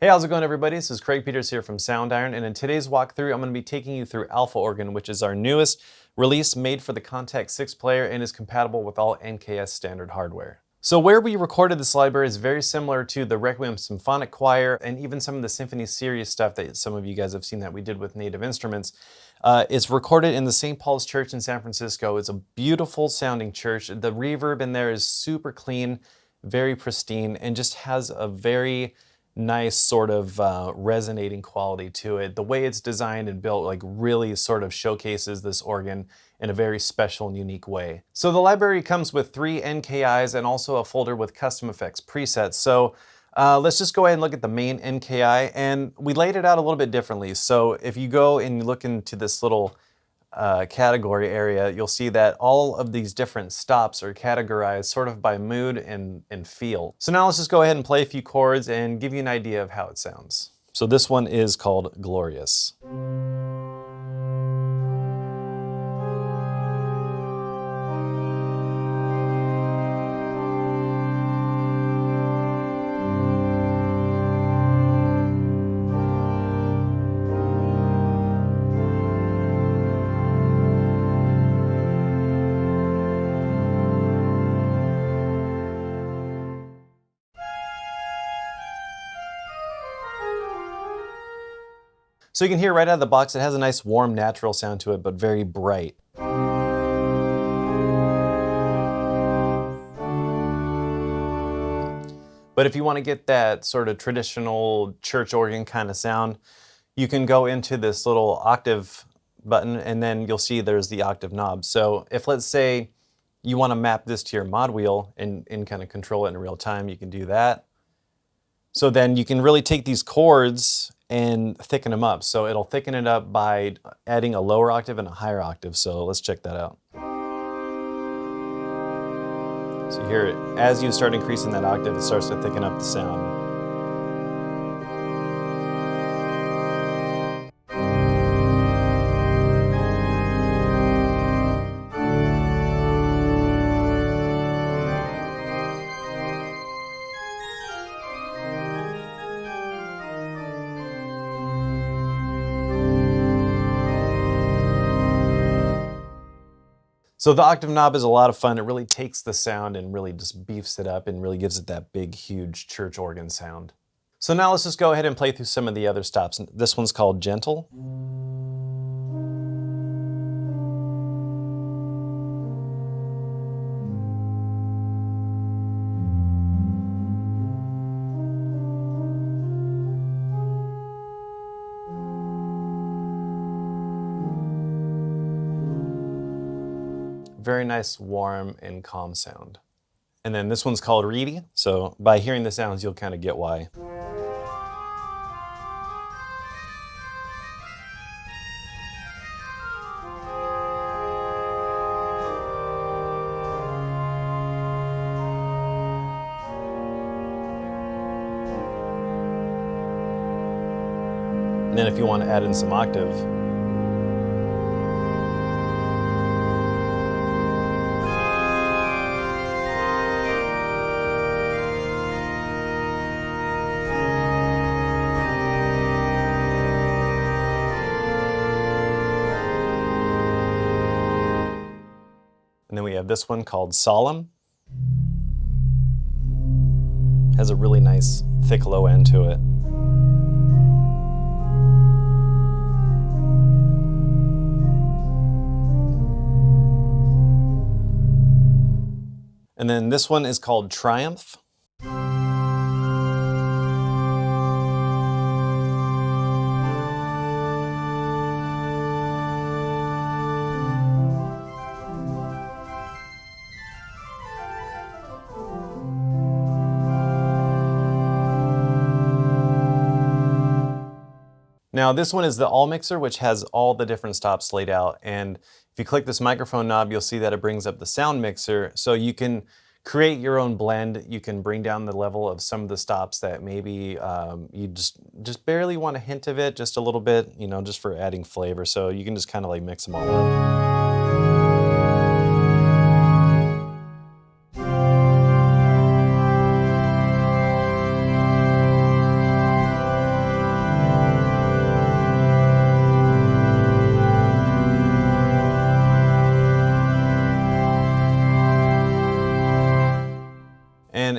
Hey, how's it going, everybody? This is Craig Peters here from Soundiron, and in today's walkthrough, I'm going to be taking you through Alpha Organ, which is our newest release made for the Contact 6 player and is compatible with all NKS standard hardware. So where we recorded this library is very similar to the Requiem Symphonic Choir and even some of the Symphony Series stuff that some of you guys have seen that we did with Native Instruments. It's recorded in the St. Paul's Church in San Francisco. It's a beautiful sounding church. The reverb in there is super clean, very pristine, and just has a very nice sort of resonating quality to it. The way it's designed and built like really sort of showcases this organ in a very special and unique way. So the library comes with 3 NKIs and also a folder with custom effects presets. So let's just go ahead and look at the main NKI, and we laid it out a little bit differently. So if you go and you look into this little category area, you'll see that all of these different stops are categorized sort of by mood and feel. So now let's just go ahead and play a few chords and give you an idea of how it sounds. So this one is called Glorious. So you can hear right out of the box, it has a nice warm, natural sound to it, but very bright. But if you want to get that sort of traditional church organ kind of sound, you can go into this little octave button, and then you'll see there's the octave knob. So if, let's say, you want to map this to your mod wheel and kind of control it in real time, you can do that. So then you can really take these chords and thicken them up. So it'll thicken it up by adding a lower octave and a higher octave. So let's check that out. So here, as you start increasing that octave, it starts to thicken up the sound. So the octave knob is a lot of fun. It really takes the sound and really just beefs it up and really gives it that big, huge church organ sound. So now let's just go ahead and play through some of the other stops. This one's called Gentle. Very nice, warm, and calm sound. And then this one's called Reedy. So by hearing the sounds, you'll kind of get why. And then if you want to add in some octave, and then we have this one called Solemn. Has a really nice thick low end to it. And then this one is called Triumph. Now this one is the All Mixer, which has all the different stops laid out. And if you click this microphone knob, you'll see that it brings up the sound mixer. So you can create your own blend. You can bring down the level of some of the stops that maybe you just barely want a hint of it, just a little bit, you know, just for adding flavor. So you can just kind of like mix them all up.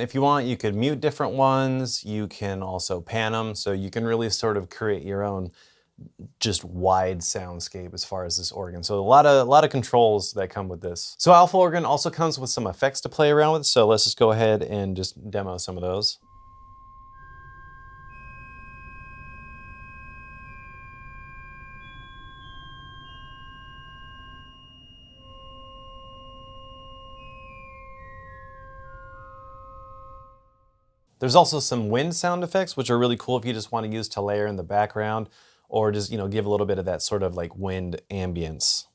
if you want, you could mute different ones. You can also pan them. So you can really sort of create your own just wide soundscape as far as this organ. So a lot of controls that come with this. So Alpha Organ also comes with some effects to play around with. So let's just go ahead and just demo some of those. There's also some wind sound effects, which are really cool if you just want to use to layer in the background or just, give a little bit of that sort of like wind ambience.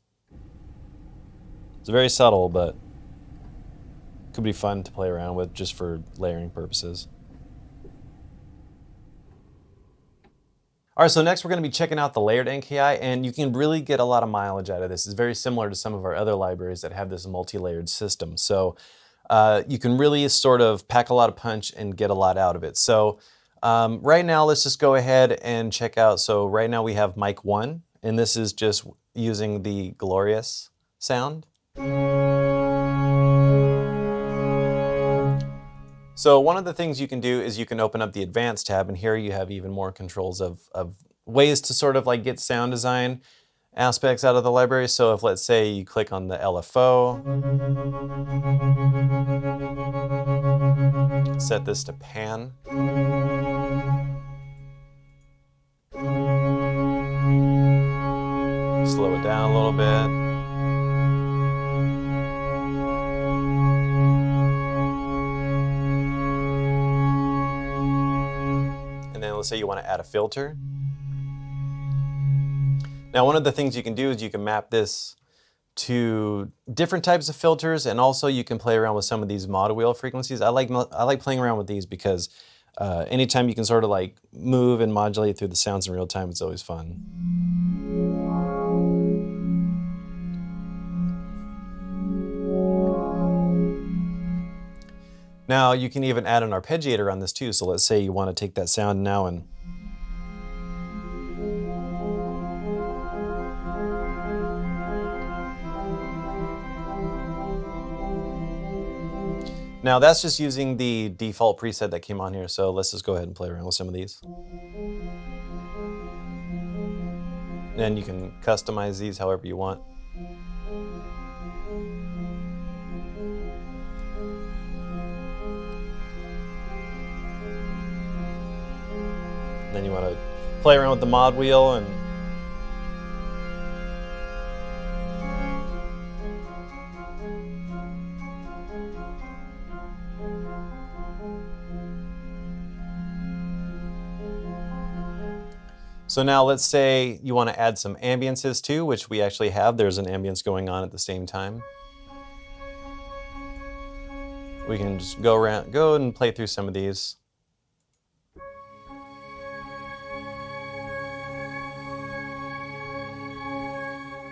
It's very subtle, but could be fun to play around with just for layering purposes. All right, so next we're going to be checking out the layered NKI, and you can really get a lot of mileage out of this. It's very similar to some of our other libraries that have this multi-layered system. So you can really sort of pack a lot of punch and get a lot out of it. So right now, let's just go ahead and check out. So right now we have mic 1, and this is just using the glorious sound. So one of the things you can do is you can open up the advanced tab, and here you have even more controls of ways to sort of like get sound design aspects out of the library. So if, let's say, you click on the LFO, set this to pan. Slow it down a little bit. And then let's say you want to add a filter. Now, one of the things you can do is you can map this to different types of filters, and also you can play around with some of these mod wheel frequencies. I like playing around with these because anytime you can sort of like move and modulate through the sounds in real time, it's always fun. Now you can even add an arpeggiator on this too. So let's say you want to take that sound now and now that's just using the default preset that came on here. So let's just go ahead and play around with some of these. And you can customize these however you want. Then you want to play around with the mod wheel and so now let's say you want to add some ambiences too, which we actually have. There's an ambience going on at the same time. We can just go and play through some of these.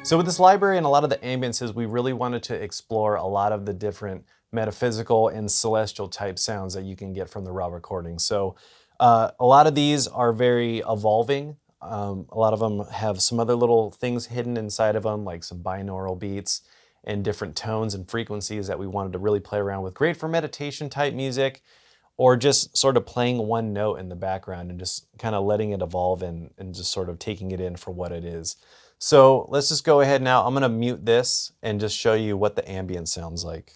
So with this library and a lot of the ambiences, we really wanted to explore a lot of the different metaphysical and celestial type sounds that you can get from the raw recording. So a lot of these are very evolving. A lot of them have some other little things hidden inside of them, like some binaural beats and different tones and frequencies that we wanted to really play around with. Great for meditation type music, or just sort of playing one note in the background and just kind of letting it evolve and just sort of taking it in for what it is. So let's just go ahead now. I'm going to mute this and just show you what the ambience sounds like.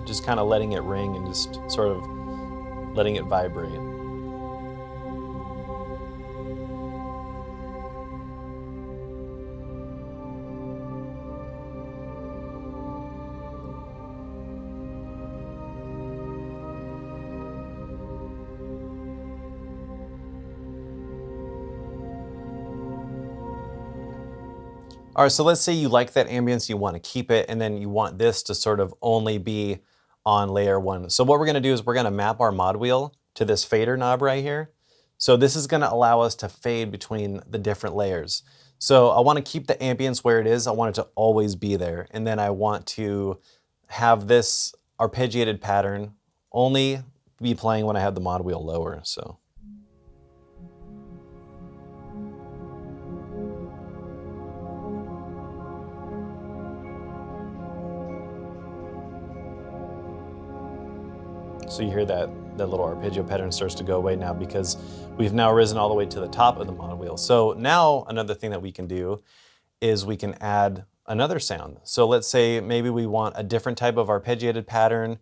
Just kind of letting it ring and just sort of letting it vibrate. All right, so let's say you like that ambience, you want to keep it, and then you want this to sort of only be on layer 1. So what we're going to do is we're going to map our mod wheel to this fader knob right here. So this is going to allow us to fade between the different layers. So I want to keep the ambience where it is. I want it to always be there. And then I want to have this arpeggiated pattern only be playing when I have the mod wheel lower. So. So you hear that little arpeggio pattern starts to go away now because we've now risen all the way to the top of the mod wheel. So now another thing that we can do is we can add another sound. So let's say maybe we want a different type of arpeggiated pattern.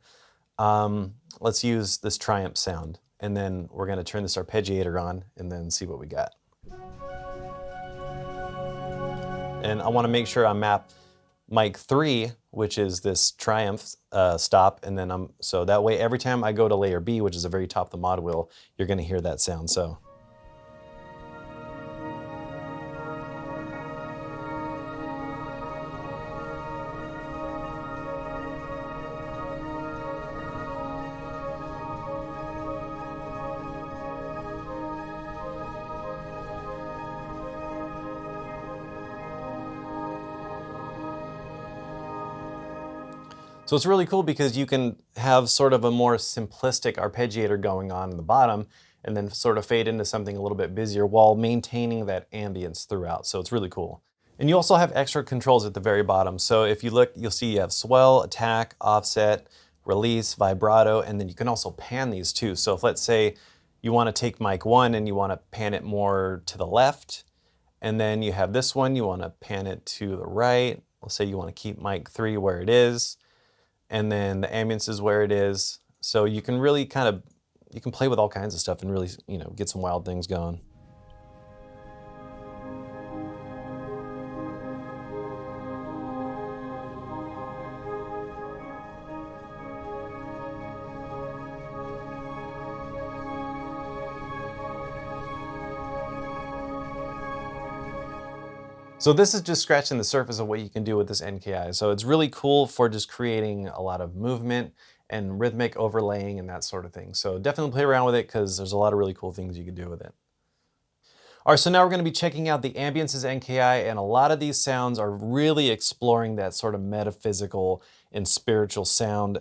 Let's use this triumph sound, and then we're going to turn this arpeggiator on and then see what we got. And I want to make sure I map mic 3, which is this triumph stop, and then so that way every time I go to layer B, which is the very top of the mod wheel, you're going to hear that sound. So. So it's really cool because you can have sort of a more simplistic arpeggiator going on in the bottom and then sort of fade into something a little bit busier while maintaining that ambience throughout. So it's really cool. And you also have extra controls at the very bottom. So if you look, you'll see you have swell, attack, offset, release, vibrato, and then you can also pan these too. So if let's say you want to take mic 1 and you want to pan it more to the left, and then you have this one, you want to pan it to the right. Let's say you want to keep mic 3 where it is, and then the ambience is where it is. So you can really you can play with all kinds of stuff and really, get some wild things going. So this is just scratching the surface of what you can do with this NKI. So it's really cool for just creating a lot of movement and rhythmic overlaying and that sort of thing. So definitely play around with it because there's a lot of really cool things you can do with it. All right, so now we're going to be checking out the Ambiences NKI, and a lot of these sounds are really exploring that sort of metaphysical and spiritual sound.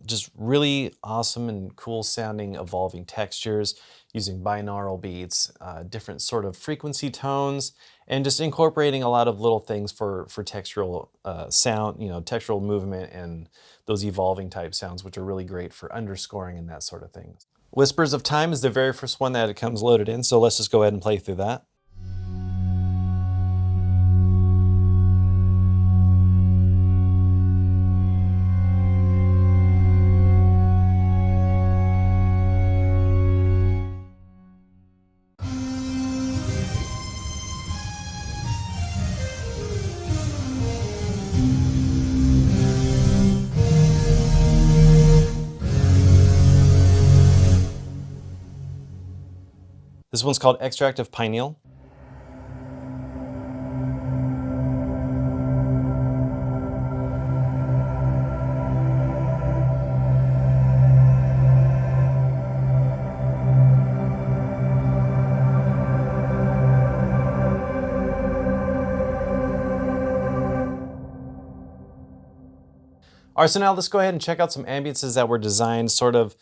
Just really awesome and cool sounding evolving textures using binaural beats, different sort of frequency tones, and just incorporating a lot of little things for textural sound, textural movement and those evolving type sounds, which are really great for underscoring and that sort of thing. Whispers of Time is the very first one that it comes loaded in, so let's just go ahead and play through that. This one's called Extract of Pineal. All right, so now let's go ahead and check out some ambiences that were designed sort of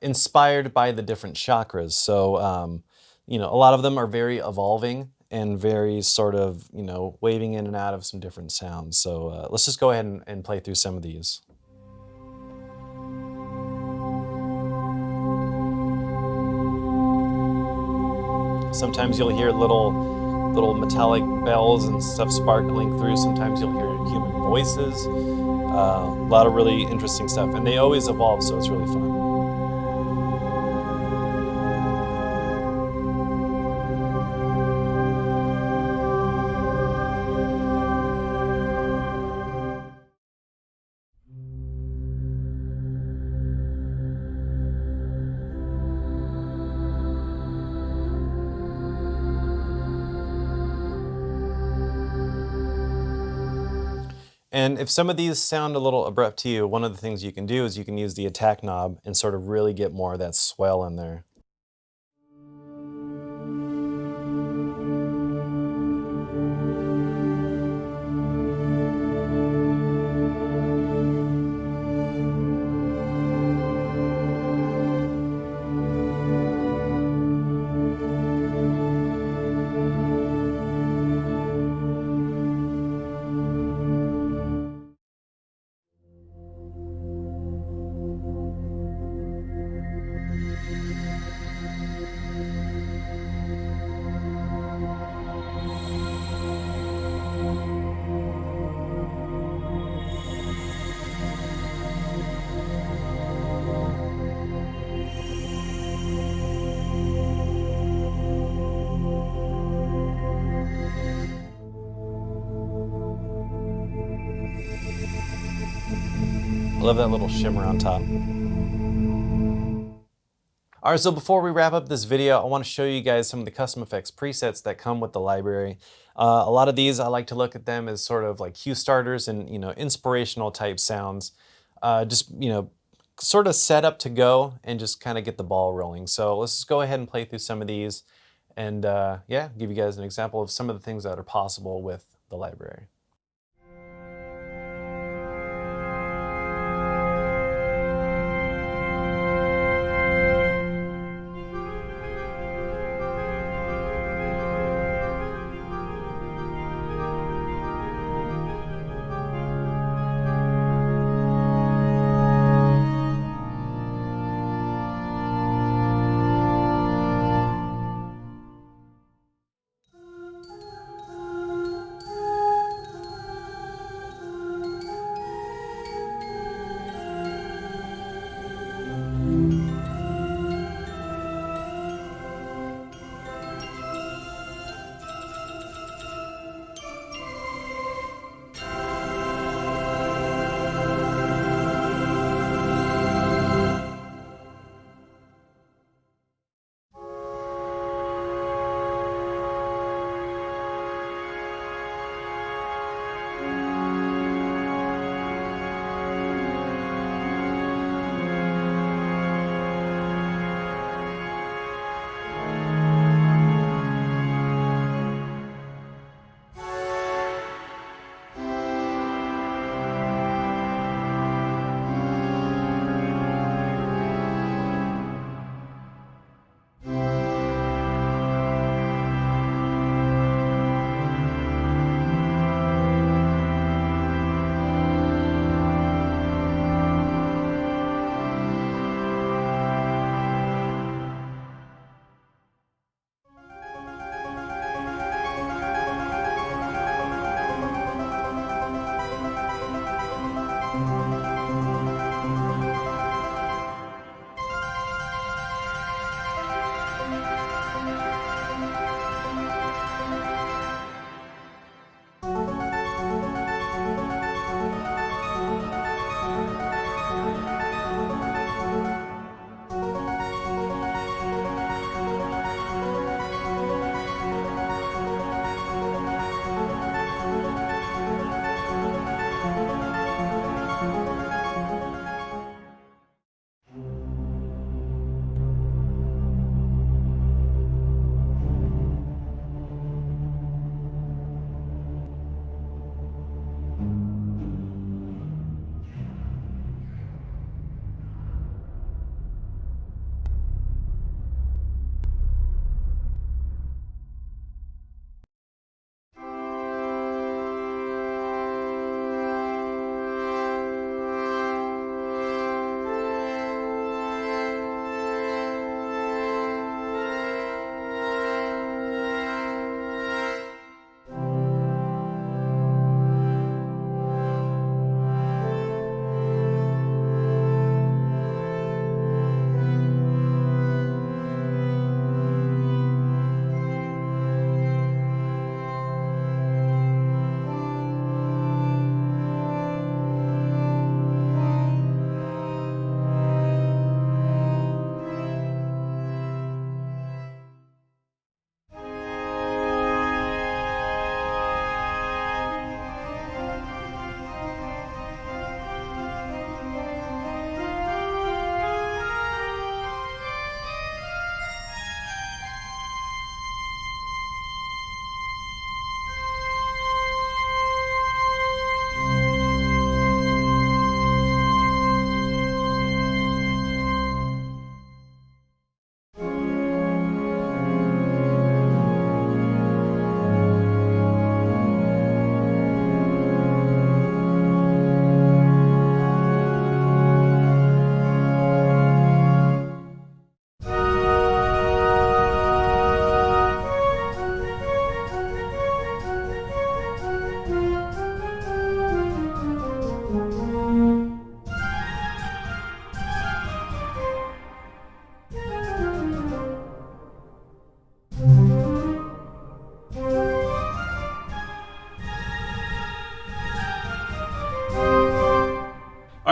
inspired by the different chakras. So, a lot of them are very evolving and very sort of, waving in and out of some different sounds. So let's just go ahead and play through some of these. Sometimes you'll hear little metallic bells and stuff sparkling through. Sometimes you'll hear human voices. A lot of really interesting stuff, and they always evolve, so it's really fun. And if some of these sound a little abrupt to you, one of the things you can do is you can use the attack knob and sort of really get more of that swell in there. Love that little shimmer on top. All right, so before we wrap up this video, I want to show you guys some of the custom effects presets that come with the library. A lot of these, I like to look at them as sort of like cue starters and, inspirational type sounds. Just, sort of set up to go and just kind of get the ball rolling. So let's just go ahead and play through some of these and yeah, give you guys an example of some of the things that are possible with the library.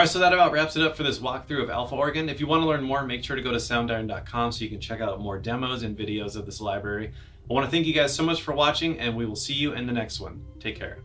Alright, so that about wraps it up for this walkthrough of alpha organ. If you want to learn more, make sure to go to soundiron.com so you can check out more demos and videos of this library. I want to thank you guys so much for watching, and we will see you in the next one. Take care.